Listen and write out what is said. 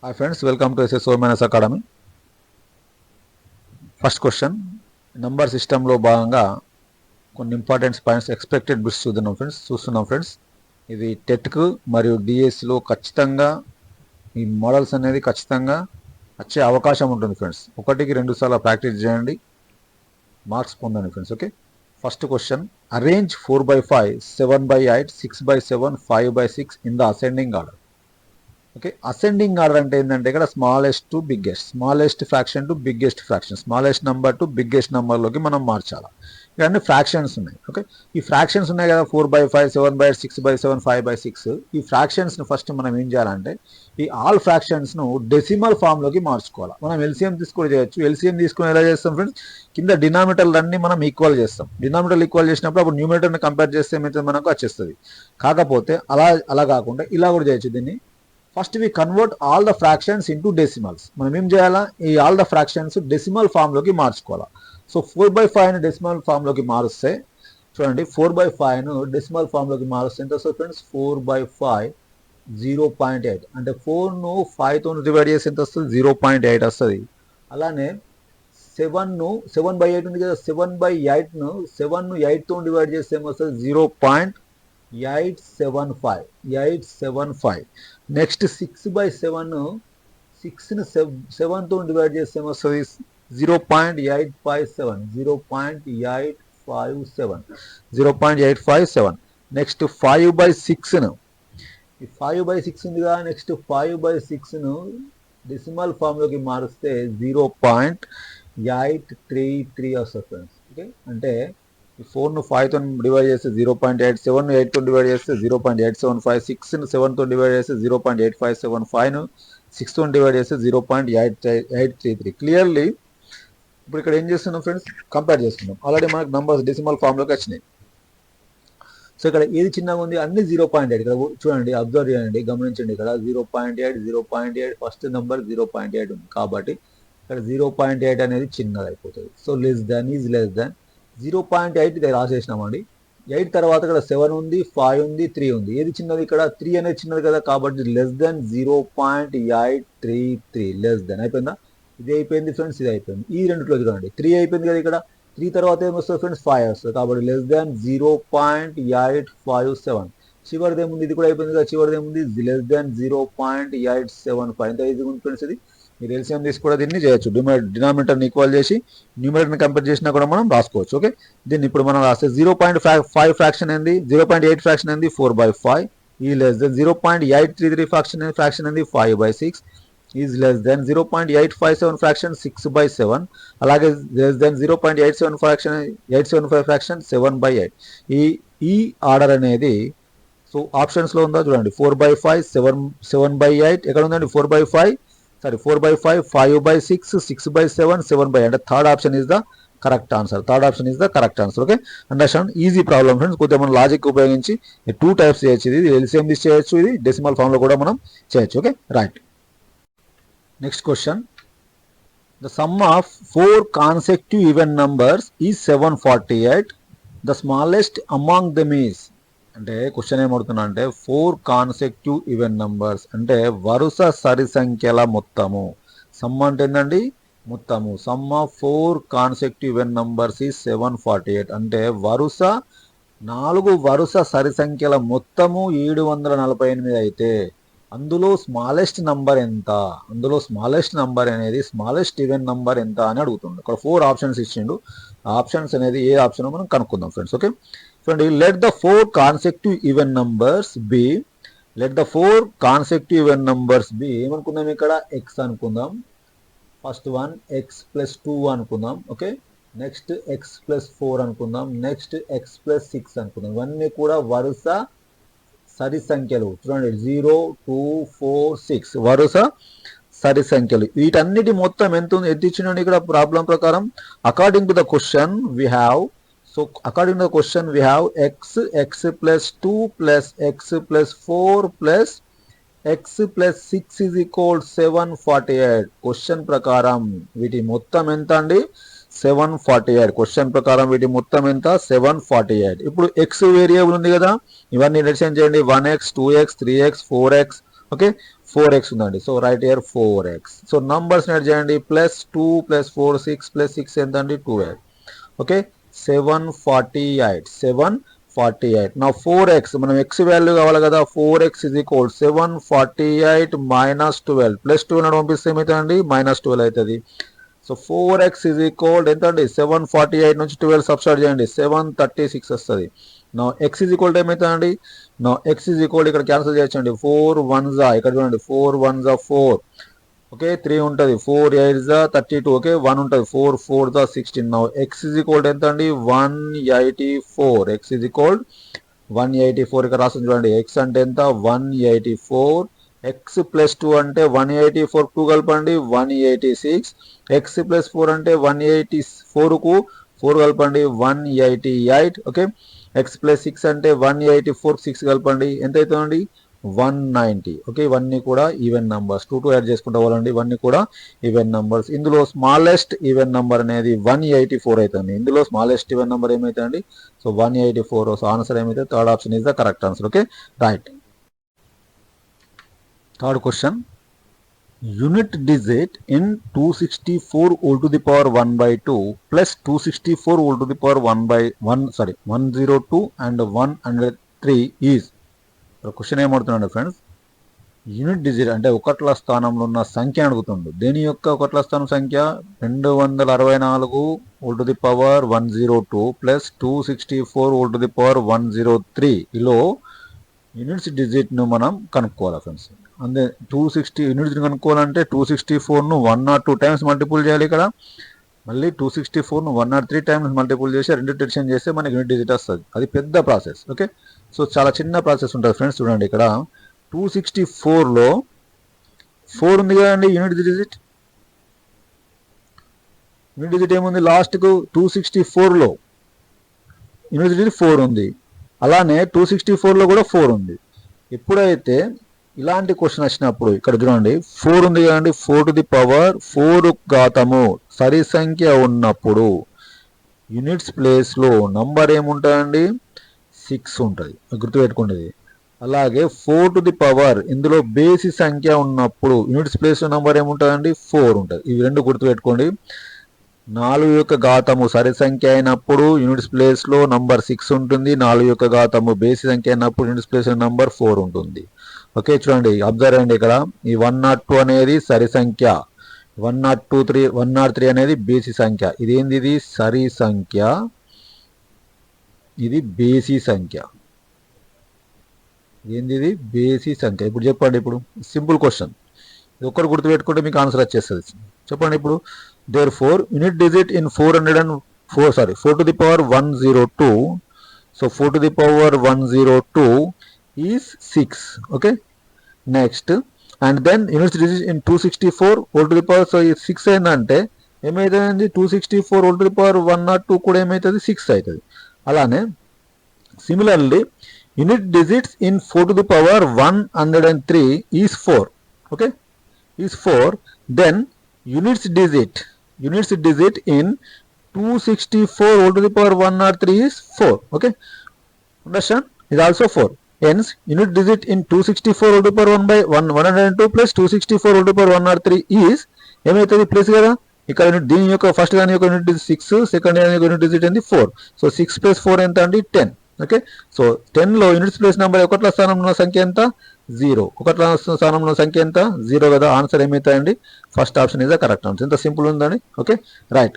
Hi friends, welcome to SS Women's Academy. First question number సిస్టంలో భాగంగా కొన్ని important points expected bits చూస్తున్నాం friends. ఇది టెట్కు మరియు డిఎస్సిలో ఖచ్చితంగా ఈ మోడల్స్ అనేది ఖచ్చితంగా వచ్చే అవకాశం ఉంటుంది ఫ్రెండ్స్. ఒకటికి 2 సార్లు ప్రాక్టీస్ చేయండి, మార్క్స్ పొందండి friends. Okay, first question, arrange 4/5, 7/8, 6/7, 5/6 in the ascending order. Okay, ascending order అంటే ఏంటంటే ఇక్కడ smallest to biggest, smallest fraction to biggest fraction, smallest number to biggest నెంబర్లోకి మనం మార్చాలి. ఇవన్నీ ఫ్రాక్షన్స్ ఉన్నాయి. ఓకే, ఈ ఫ్రాక్షన్స్ ఉన్నాయి కదా, 4/5, 7/8, 6/7, 5/6. ఈ ఫ్రాక్షన్స్ని ఫస్ట్ మనం ఏం చేయాలంటే ఈ ఆల్ ఫ్రాక్షన్స్ను డెసిమల్ ఫామ్లోకి మార్చుకోవాలి. మనం ఎల్సిఎం తీసుకొని చేయొచ్చు. ఎల్సిఎం తీసుకుని ఎలా చేస్తాం ఫ్రెండ్స్, కింద డినామినేటర్లు అన్ని మనం ఈక్వల్ చేస్తాం. డినామినేటర్లు ఈక్వల్ చేసినప్పుడు అప్పుడు న్యూమినేటర్ని కంపేర్ చేస్తే ఏమైతే మనకు వచ్చేస్తుంది. కాకపోతే అలా కాకుండా ఇలా కూడా చేయొచ్చు దీన్ని. First we convert all the fractions into decimals. మనం ఏం చేయాలా, ఈ ఆల్ ద ఫ్రాక్షన్స్ డెసిమల్ ఫామ్లోకి మార్చుకోవాలా. సో 4/5ని డెసిమల్ ఫామ్లోకి మారుస్తే చూడండి, 4/5ను డెసిమల్ ఫామ్లోకి మారుస్తే ఎంత వస్తుంది ఫ్రెండ్స్, 4/5 0.8. అంటే 4ను 5తో డివైడ్ చేసి ఎంత వస్తుంది, 0.8 వస్తుంది. అలానే 7/8 ఉంది కదా, 7/8ను 8తో డివైడ్ చేస్తే ఏమొస్తుంది, 0.875. నెక్స్ట్ 6/7, 6ని 7తో డివైడ్ చేస్తే ఏమొస్తుంది, 0.857. నెక్స్ట్ 5/6ను, ఈ 5/6 ఉంది కదా, నెక్స్ట్ 5/6ను డెసిమల్ ఫామ్లోకి మారుస్తే 0.833 వస్తుంది ఫ్రెండ్స్. ఓకే, అంటే ఈ 4ను 5తో డివైడ్ చేస్తే 0.87, 8తో డివైడ్ చేస్తే 0.875, 6ను 7తో డివైడ్ చేస్తే 0.8575, 5ను 6తో డివైడ్ చేస్తే 0.833. క్లియర్లీ ఇప్పుడు ఇక్కడ ఏం చేస్తున్నాం ఫ్రెండ్స్, కంపేర్ చేస్తున్నాం. ఆల్రెడీ మనకు నంబర్స్ డెసిమల్ ఫామ్లోకి వచ్చినాయి. సో ఇక్కడ ఏది చిన్నగా ఉంది, అన్ని 0.8. ఇక్కడ చూడండి, అబ్జర్వ్ చేయండి, గమనించండి. ఇక్కడ 0.8 ఫస్ట్ నెంబర్ 0.8 ఉంది కాబట్టి ఇక్కడ 0.8 అనేది చిన్నది అయిపోతుంది. So less than is less than 0.8 ఇక్కడ రాసేసినామండి. 8 తర్వాత ఇక్కడ 7 ఉంది, 5 ఉంది, 3 ఉంది. ఏది చిన్నది, ఇక్కడ 3 అనేది చిన్నది కదా, కాబట్టి లెస్ దాన్ 0.833 లెస్ దాన్. అయిపోయిందా, ఇది అయిపోయింది ఫ్రెండ్స్, ఇది అయిపోయింది. ఈ రెండులో చూడండి, 3 అయిపోయింది కదా, ఇక్కడ 3 తర్వాత ఏమొస్తుంది ఫ్రెండ్స్, 5 వస్తుంది. కాబట్టి లెస్ దాన్ 0.857. చివరిది ఏముంది, ఇది కూడా అయిపోయింది కదా, చివరిది ఏముంది, లెస్ దాన్ 0.875. ఎంత ఈజీగా ఉంది ఫ్రెండ్స్ ఇది. మీరు ఎల్సిఎం తీసి కూడా దీన్ని చేయొచ్చు. డినామినేటర్ని ఈక్వల్ చేసి న్యూమినేటర్ని కంపేర్ చేసినా కూడా మనం రాసుకోవచ్చు. ఓకే, దీన్ని ఇప్పుడు మనం రాస్తే 0.5 ఫ్రాక్షన్ ఏంది, 0.8 ఫ్రాక్షన్ ఏంది, 4/5 ఈ లెస్ దెన్ 0.833 ఫ్రాక్షన్ ఏంది, 5/6 ఈజ్ లెస్ దెన్ 0.857 ఫ్రాక్షన్ 6/7. అలాగే లెస్ దెన్ 0.875 ఫ్రాక్షన్ 7/8. ఈ ఆర్డర్ అనేది సో ఆప్షన్స్లో ఉందా చూడండి, 4/5, 7/8 ఎక్కడ ఉందండి, 4/5, 5/6, 6/7, 7/8. అంటే third option is the correct answer. Okay, understand, easy problem friends. కొద్దిగా మనం లాజిక్ ఉపయోగించి 2 టైప్స్ చేయొచ్చు. ఇది ఎల్సిఎం తీసి చేయొచ్చు, ఇది డెసిమల్ ఫామ్లో కూడా మనం చేయొచ్చు. Okay, right. Next question, the sum of 4 consecutive even numbers is 748. The smallest among them is. అంటే క్వశ్చన్ ఏమవుతున్నా అంటే 4 కాన్సెక్టివ్ ఈవెన్ నంబర్స్ అంటే వరుస సరి సంఖ్యల మొత్తము. సమ్ అంటే ఏంటండి, మొత్తము. Some of 4 consecutive even numbers is 748. అంటే 4 వరుస సరి సంఖ్యల మొత్తము 748 అయితే అందులో స్మాలెస్ట్ నంబర్ ఎంత, అందులో స్మాలెస్ట్ నంబర్ అనేది స్మాలెస్ట్ ఈవెన్ నంబర్ ఎంత అని అడుగుతుంది. ఇక్కడ 4 ఆప్షన్స్ ఇచ్చిండు. ఆప్షన్స్ అనేది ఏ ఆప్షన్ మనం కనుక్కుందాం ఫ్రెండ్స్. ఓకే, చూడండి, let the 4 consecutive even numbers be. ఏమనుకుందాం, ఇక్కడ ఎక్స్ అనుకుందాం. ఫస్ట్ వన్ x+2 అనుకుందాం. ఓకే, నెక్స్ట్ x+4 అనుకుందాం. నెక్స్ట్ x+6 అనుకుందాం. ఇవన్నీ కూడా వరుస సరి సంఖ్యలు. చూడండి, 0, 2, 4, 6 వరుస సరి సంఖ్యలు. వీటన్నిటి మొత్తం ఎంత ఇచ్చినండి ఇక్కడ ప్రాబ్లం ప్రకారం. According to the question we have x+2 plus x+4 plus x+6 is equal 748. Question ప్రకారం వీటి మొత్తం ఎంత అండి, 748. క్వశ్చన్ ప్రకారం వీటి మొత్తం ఎంత, 748. ఇప్పుడు ఎక్స్ వేరియబుల్ ఉంది కదా, ఇవన్నీ రిలేషన్ చేయండి. 1x, 2x, 3x, 4x. Okay, 4x ఉందండి. So right year 4x. So numbers add చేయండి. +2 +4 6 +6 ఎంత అండి 12. ఓకే 748. 748. నా 4x మనం x వాల్యూ కావాలి కదా. 4x is equal 748 - 12 +12 పంపిస్తే ఏమవుతుందండి -12 అవుతుంది. సో 4x is equal ఎంత అండి 748 నుంచి 12 సబ్స్ట్రాక్ట్ చేయండి 736 వస్తుంది. నా x is equal ఏమవుతుందండి నా x is equal ఇక్కడ క్యాన్సిల్ చేయొచ్చండి 4 1s ఇక్కడ చూడండి 4 1s 4 ఓకే 3 ఉంటుంది 4 8s 32 ఓకే 1 ఉంటుంది 4 4s 16. నా x is equal ఎంత అండి 184. x is equal 184 ఇక్కడ రాస్తుంది చూడండి. x అంటే ఎంత 184. x +2 అంటే 184 2 కలపండి 186. x +4 అంటే 184 కు 4 కలపండి 188. ఓకే x +6 అంటే 184 6 కలపండి ఎంత అవుతుందండి 190. ఓకే ఇవన్నీ కూడా ఈవెన్ నంబర్స్ 2 యాడ్ చేసుకుంటా పోవాలండి. ఇవన్నీ కూడా ఈవెన్ నంబర్స్. ఇందులో స్మాలెస్ట్ ఈవెన్ నంబర్ అనేది 184 అవుతుంది. ఇందులో స్మాలెస్ట్ ఈవెన్ నంబర్ ఏమైతుందండి సో 184. సో ఆన్సర్ ఏమైతే third option is the correct answer. Okay right. Third question unit digit in 264 whole to the power 1/2 plus 264 whole to the power 102 and 103 is. Question ఏమడుతున్నాడు friends unit digit అంటే ఒకట్ల స్థానంలో ఉన్న సంఖ్య అడుగుతుండు. దేని యొక్క ఒకట్ల స్థానం సంఖ్య 264 whole to the power 102 plus 264 whole to the power 103 లో యూనిట్స్ డిజిట్ను మనం కనుక్కోవాలి ఫ్రెండ్స్. అంతే 260 యూనిట్స్ని కనుక్కోవాలంటే 264ను 102 టైమ్స్ మల్టిపుల్ చేయాలి. ఇక్కడ మళ్ళీ 264ను 103 టైమ్స్ మల్టిపుల్ చేసి రెండు డివిజన్ చేస్తే మనకి యూనిట్ డిజిట్ వస్తుంది. అది పెద్ద ప్రాసెస్. ఓకే సో చాలా చిన్న ప్రాసెస్ ఉంటుంది ఫ్రెండ్స్. చూడండి ఇక్కడ 264లో 4 ఉంది కదండి యూనిట్ డిజిట్. యూనిట్ డిజిట్ ఏముంది లాస్ట్కు 264లో యూనిట్ డిజిట్ 4 ఉంది. అలానే 264లో కూడా 4 ఉంది. ఎప్పుడైతే ఇలాంటి క్వశ్చన్ వచ్చినప్పుడు ఇక్కడ చూడండి 4 ఉంది కదండి 4 to the power 4 ఘాతము సరి సంఖ్య ఉన్నప్పుడు యూనిట్స్ ప్లేస్లో నంబర్ ఏముంటుందండి 6 ఉంటుంది. గుర్తుపెట్టుకోండి. అలాగే 4 to the power ఇందులో బేసి సంఖ్య ఉన్నప్పుడు యూనిట్స్ ప్లేస్లో నంబర్ ఏముంటుందండి 4 ఉంటుంది. ఇవి రెండు గుర్తుపెట్టుకోండి. 4 యొక్క ఘాతము సరి సంఖ్య అయినప్పుడు యూనిట్స్ ప్లేస్లో నంబర్ 6 ఉంటుంది. 4 యొక్క ఘాతము బేసి సంఖ్య అయినప్పుడు యూనిట్స్ ప్లేస్లో నంబర్ 4 ఉంటుంది. ఓకే చూడండి అబ్జర్వ్ అండి ఇక్కడ ఈ 102 అనేది సరి సంఖ్య 103 అనేది బేసి సంఖ్య. ఇదేంది ఇది సరి సంఖ్య ఇది బేసి సంఖ్య. ఏంది ఇది బేసి సంఖ్య. ఇప్పుడు చెప్పండి ఇప్పుడు సింపుల్ క్వశ్చన్ ఇది ఒక్కరు గుర్తుపెట్టుకుంటే మీకు ఆన్సర్ వచ్చేస్తుంది. చెప్పండి ఇప్పుడు therefore unit digit in 4 to the power 102 so 4 to the power 102 is 6. okay next and then unit digit in 264 whole to the power so 6 అయిందంటే ఏమైతుంది 264 whole to the power 102 కూడా ఏమైతుంది 6 అవుతుంది. అలానే similarly unit digits in 4 to the power 103 is 4. okay is 4. then units digit in 264 whole to the power 103 is 4. okay understand is also 4. hence unit digit in 264 whole to the power 102 plus 264 whole to the power 103 is ఏమైతుంది plus కదా. ఇక్కడ దీని యొక్క first దాని యొక్క unit digit 6 second దాని యొక్క unit digit ఏంది 4. సో 6 + 4 ఎంత అండి 10. ఓకే సో 10లో యూనిట్స్ ప్లేస్ నెంబర్ ఒకట్ల స్థానంలో ఉన్న సంఖ్య ఎంత 0. ఒకట్ల స్థానంలో సంఖ్య ఎంత 0 కదా. ఆన్సర్ ఏమవుతాయండి first option is the correct answer. ఇంత సింపుల్ ఉందండి. Okay right.